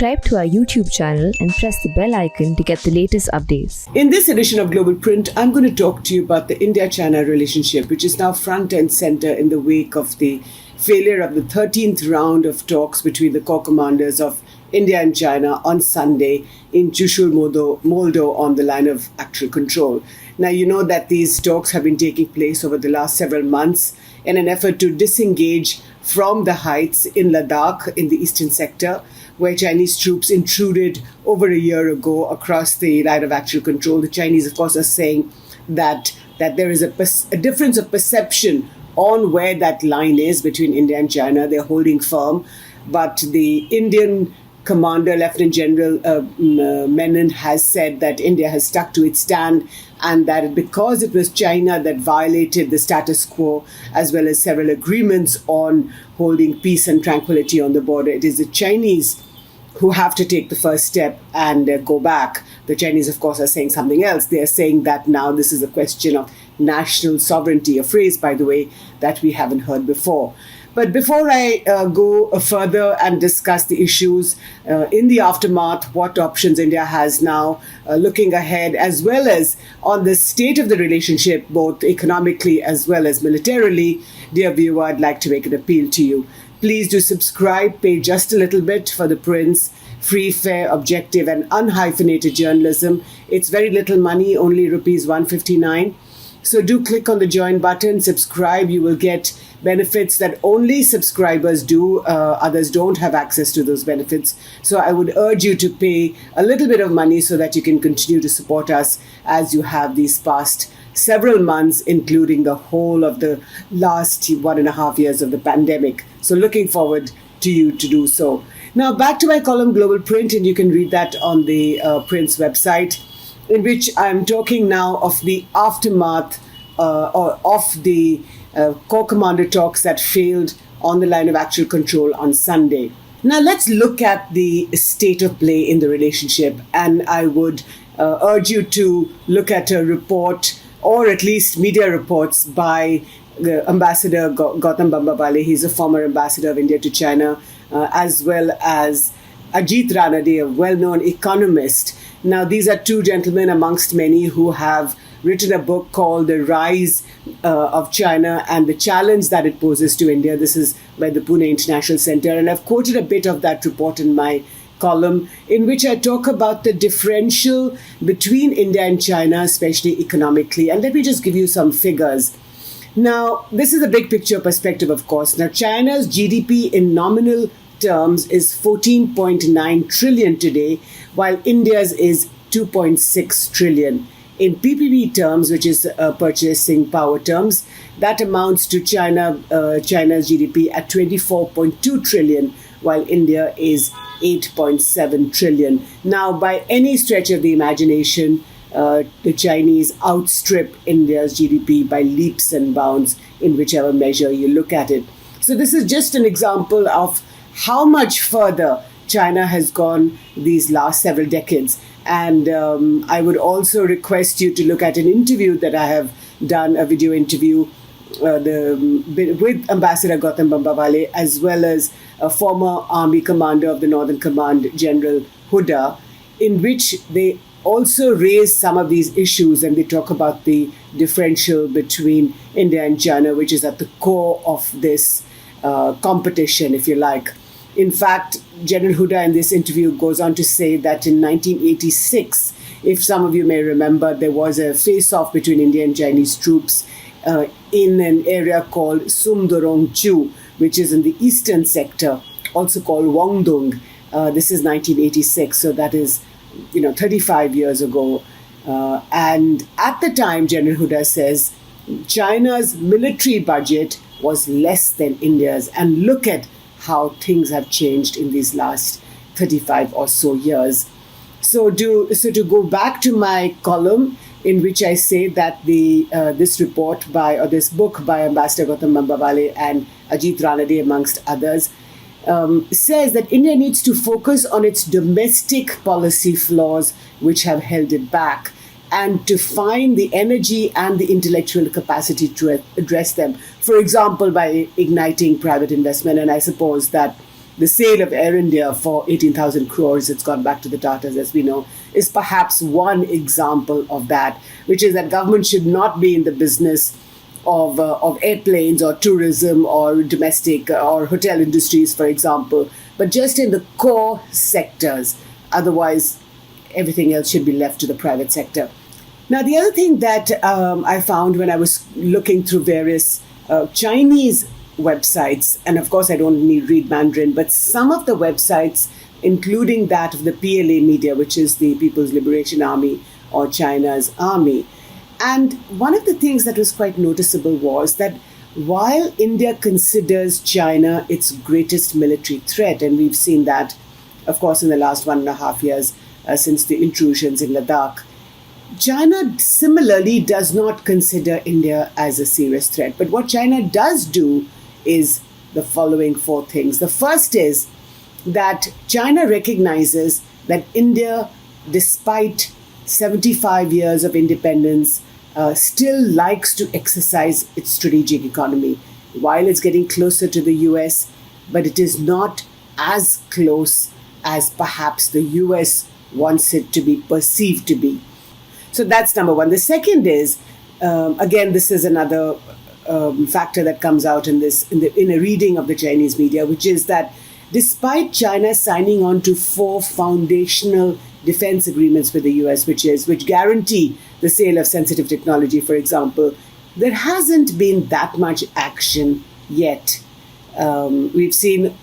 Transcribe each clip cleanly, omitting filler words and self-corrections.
subscribe to our YouTube channel and press the bell icon to get the latest updates. In this edition of Global Print, I'm going to talk to you about the India-China relationship, which is now front and center in the wake of the failure of the 13th round of talks between the core commanders of India and China on Sunday in Chushul, Moldo on the line of actual control. Now, you know that these talks have been taking place over the last several months in an effort to disengage from the heights in Ladakh in the eastern sector, where Chinese troops intruded over a year ago across the line of actual control. The Chinese, of course, are saying that there is a difference of perception on where that line is between India and China. They're holding firm. But the Indian commander, Lieutenant General Menon, has said that India has stuck to its stand and that because it was China that violated the status quo as well as several agreements on holding peace and tranquility on the border, it is the Chinese who have to take the first step and go back. The Chinese, of course, are saying something else. They are saying that now this is a question of national sovereignty, a phrase, by the way, that we haven't heard before. But before I go further and discuss the issues in the aftermath, what options India has now looking ahead, as well as on the state of the relationship, both economically as well as militarily, dear viewer, I'd like to make an appeal to you. Please do subscribe, pay just a little bit for ThePrint's free, fair, objective and unhyphenated journalism. It's very little money, only rupees 159. So do click on the join button, subscribe. You will get benefits that only subscribers do. Others don't have access to those benefits. So I would urge you to pay a little bit of money so that you can continue to support us as you have these past several months, including the whole of the last 1.5 years of the pandemic. So looking forward to you to do so. Now back to my column Global Print, and you can read that on the Print's website, in which I'm talking now of the aftermath of the core commander talks that failed on the line of actual control on Sunday. Now let's look at the state of play in the relationship, and I would urge you to look at a report, or at least media reports, by Ambassador Gautam Bambawale. He's a former ambassador of India to China, as well as Ajit Ranade, a well-known economist. Now, these are two gentlemen amongst many who have written a book called The Rise of China and the Challenge that it poses to India. This is by the Pune International Center. And I've quoted a bit of that report in my column, in which I talk about the differential between India and China, especially economically. And let me just give you some figures. Now, this is a big picture perspective, of course. Now, China's GDP in nominal terms is 14.9 trillion today, while India's is 2.6 trillion. In PPP terms, which is purchasing power terms, that amounts to China's GDP at 24.2 trillion, while India is 8.7 trillion. Now, by any stretch of the imagination, the Chinese outstrip India's GDP by leaps and bounds in whichever measure you look at it. So this is just an example of how much further China has gone these last several decades. And I would also request you to look at an interview that I have done, a video interview with Ambassador Gautam Bambawale, as well as a former army commander of the Northern Command, General Huda, in which they also raise some of these issues, and they talk about the differential between India and China, which is at the core of this competition, if you like. In fact, General Huda in this interview goes on to say that in 1986, if some of you may remember, there was a face-off between Indian and Chinese troops in an area called Sumdorongchu, which is in the eastern sector, also called Wangdong. This is 1986, so that is 35 years ago. And at the time, General Huda says, China's military budget was less than India's. And look at how things have changed in these last 35 or so years. So to go back to my column, in which I say that this book by Ambassador Gautam Bambawale and Ajit Ranade, amongst others, says that India needs to focus on its domestic policy flaws which have held it back, and to find the energy and the intellectual capacity to address them. For example, by igniting private investment. And I suppose that the sale of Air India for 18,000 crores, it's gone back to the Tatas, as we know, is perhaps one example of that, which is that government should not be in the business of airplanes or tourism or domestic or hotel industries, for example, but just in the core sectors. Otherwise, everything else should be left to the private sector. Now, the other thing that I found when I was looking through various Chinese websites, and of course I don't read Mandarin, but some of the websites, including that of the PLA media, which is the People's Liberation Army or China's army. And one of the things that was quite noticeable was that while India considers China its greatest military threat, and we've seen that, of course, in the last 1.5 years since the intrusions in Ladakh, China similarly does not consider India as a serious threat. But what China does do is the following 4 things. The first is that China recognizes that India, despite 75 years of independence, still likes to exercise its strategic economy. While it's getting closer to the US, but it is not as close as perhaps the US wants it to be perceived to be. So that's number one. The second is, again, this is another factor that comes out in a reading of the Chinese media, which is that despite China signing on to 4 foundational defense agreements with the US, which guarantee the sale of sensitive technology, for example, there hasn't been that much action yet. We've seen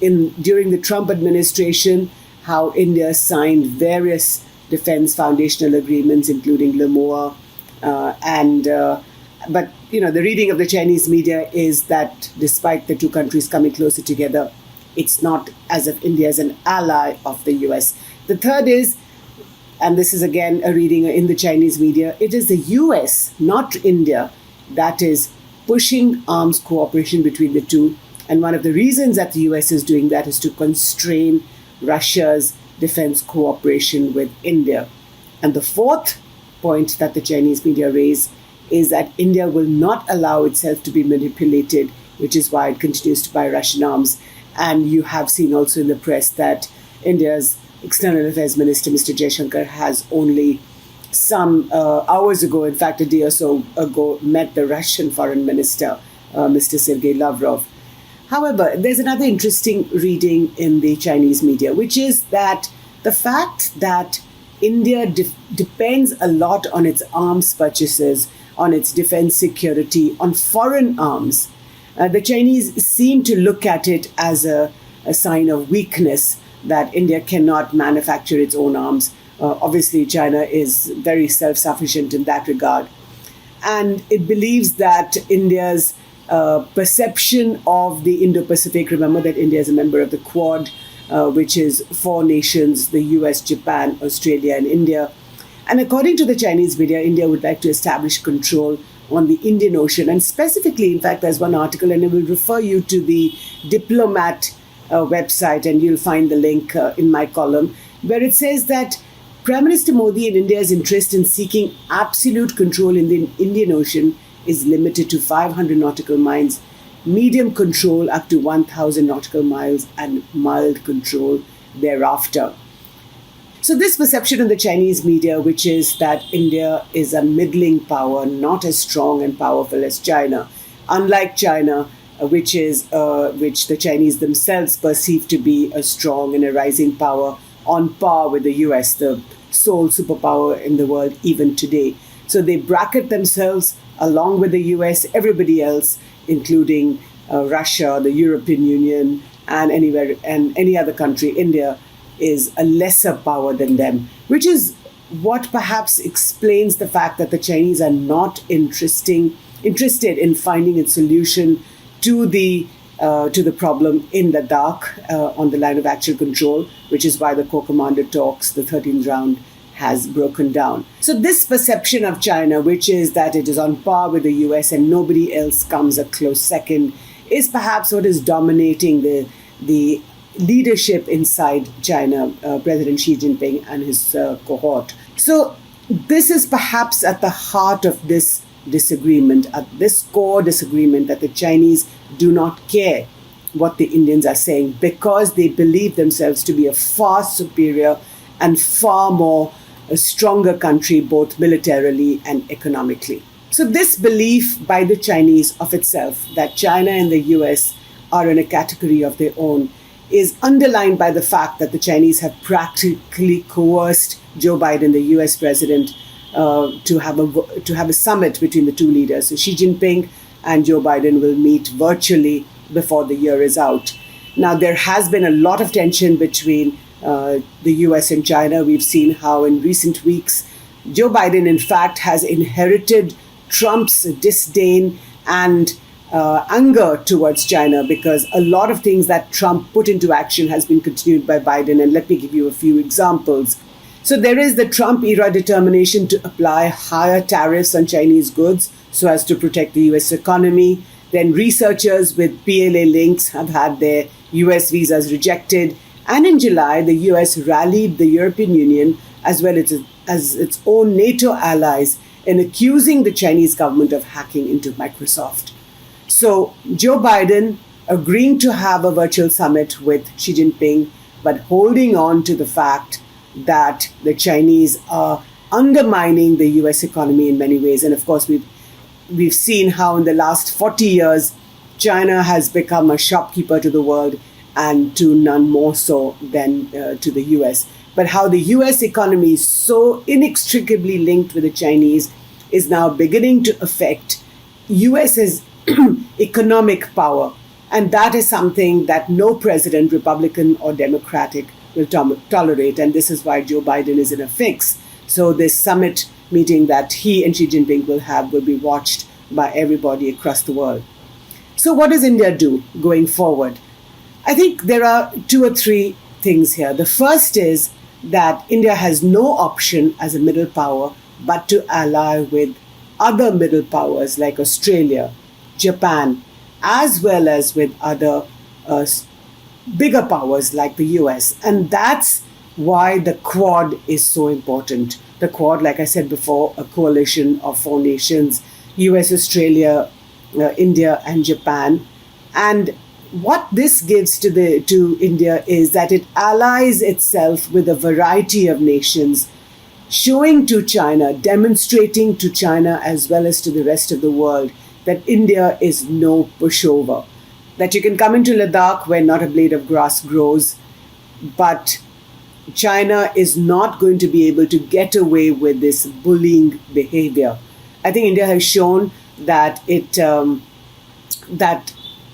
during the Trump administration how India signed various defense foundational agreements, including LMOA, but the reading of the Chinese media is that despite the 2 countries coming closer together, it's not as if India is an ally of the US. The third is, and this is again a reading in the Chinese media, it is the US, not India, that is pushing arms cooperation between the two. And one of the reasons that the US is doing that is to constrain Russia's defense cooperation with India. And the fourth point that the Chinese media raise is that India will not allow itself to be manipulated, which is why it continues to buy Russian arms. And you have seen also in the press that India's External Affairs Minister, Mr. Jaishankar, has only some hours ago, in fact, a day or so ago, met the Russian Foreign Minister, Mr. Sergei Lavrov. However, there's another interesting reading in the Chinese media, which is that the fact that India depends a lot on its arms purchases, on its defense security, on foreign arms. The Chinese seem to look at it as a sign of weakness, that India cannot manufacture its own arms. Obviously, China is very self-sufficient in that regard. And it believes that India's perception of the Indo-Pacific, remember that India is a member of the Quad, which is 4 nations, the US, Japan, Australia, and India. And according to the Chinese media, India would like to establish control on the Indian Ocean. And specifically, in fact, there's one article, and I will refer you to the Diplomat website, and you'll find the link in my column, where it says that Prime Minister Modi and India's interest in seeking absolute control in the Indian Ocean is limited to 500 nautical miles, medium control up to 1,000 nautical miles, and mild control thereafter. So this perception in the Chinese media, which is that India is a middling power, not as strong and powerful as China, unlike China, which the Chinese themselves perceive to be a strong and a rising power on par with the US, the sole superpower in the world even today. So they bracket themselves along with the US, everybody else, including Russia, the European Union, and any other country. India is a lesser power than them, which is what perhaps explains the fact that the Chinese are not interested in finding a solution to the problem in Ladakh on the line of actual control, which is why the core commander talks, the 13th round, has broken down. So this perception of China, which is that it is on par with the US and nobody else comes a close second, is perhaps what is dominating the leadership inside China, President Xi Jinping and his cohort. So this is perhaps at the heart of this disagreement, at this core disagreement, that the Chinese do not care what the Indians are saying, because they believe themselves to be a far superior and far more a stronger country, both militarily and economically. So this belief by the Chinese of itself that China and the US are in a category of their own is underlined by the fact that the Chinese have practically coerced Joe Biden, the US president, to have a summit between the two leaders. So Xi Jinping and Joe Biden will meet virtually before the year is out. Now, there has been a lot of tension between the US and China. We've seen how in recent weeks, Joe Biden, in fact, has inherited Trump's disdain and anger towards China, because a lot of things that Trump put into action has been continued by Biden. And let me give you a few examples. So there is the Trump era determination to apply higher tariffs on Chinese goods so as to protect the US economy. Then researchers with PLA links have had their US visas rejected. And in July, the US rallied the European Union as well as its own NATO allies in accusing the Chinese government of hacking into Microsoft. So Joe Biden agreeing to have a virtual summit with Xi Jinping, but holding on to the fact that the Chinese are undermining the US economy in many ways. And of course, we've seen how in the last 40 years, China has become a shopkeeper to the world, and to none more so than to the US. But how the US economy is so inextricably linked with the Chinese is now beginning to affect US's economic power. And that is something that no president, Republican or Democratic, will tolerate. And this is why Joe Biden is in a fix. So this summit meeting that he and Xi Jinping will have will be watched by everybody across the world. So what does India do going forward? I think there are two or three things here. The first is that India has no option as a middle power but to ally with other middle powers like Australia, Japan, as well as with other bigger powers like the US. And that's why the Quad is so important. The Quad, like I said before, a coalition of 4 nations, US, Australia, India, and Japan. And what this gives to India is that it allies itself with a variety of nations, showing to China, demonstrating to China as well as to the rest of the world that India is no pushover. That you can come into Ladakh where not a blade of grass grows, but China is not going to be able to get away with this bullying behavior. I think India has shown that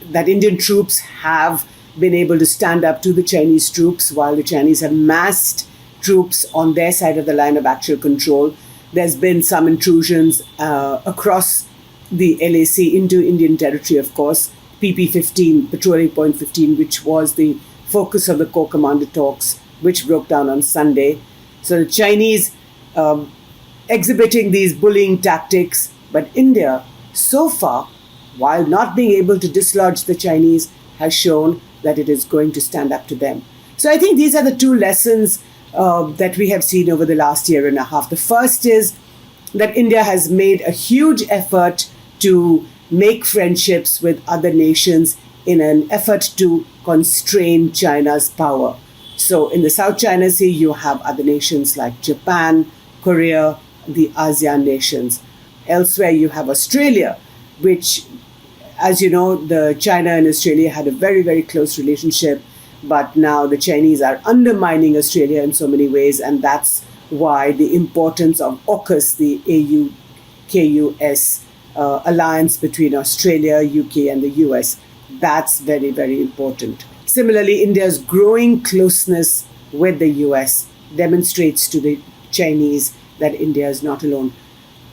that Indian troops have been able to stand up to the Chinese troops while the Chinese have massed troops on their side of the line of actual control. There's been some intrusions across the LAC into Indian territory, of course. PP-15, Patrolling Point 15, which was the focus of the Corps Commander talks, which broke down on Sunday. So the Chinese exhibiting these bullying tactics, but India, so far, while not being able to dislodge the Chinese, has shown that it is going to stand up to them. So I think these are the two lessons that we have seen over the last year and a half. The first is that India has made a huge effort to make friendships with other nations in an effort to constrain China's power. So in the South China Sea, you have other nations like Japan, Korea, the ASEAN nations. Elsewhere, you have Australia, which, as you know, the China and Australia had a very, very close relationship. But now the Chinese are undermining Australia in so many ways. And that's why the importance of AUKUS, the AU-KUS alliance between Australia, UK, and the US, that's very, very important. Similarly, India's growing closeness with the US demonstrates to the Chinese that India is not alone.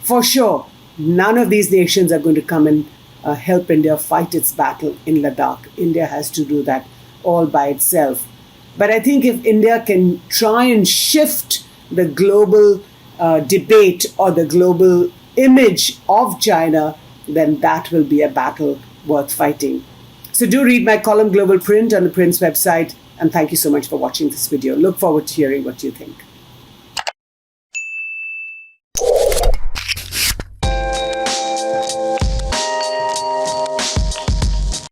For sure, none of these nations are going to come and help India fight its battle in Ladakh. India has to do that all by itself. But I think if India can try and shift the global debate or the global image of China, then that will be a battle worth fighting. So do read my column Global Print on the Print's website, and thank you so much for watching this video. Look forward to hearing what you think.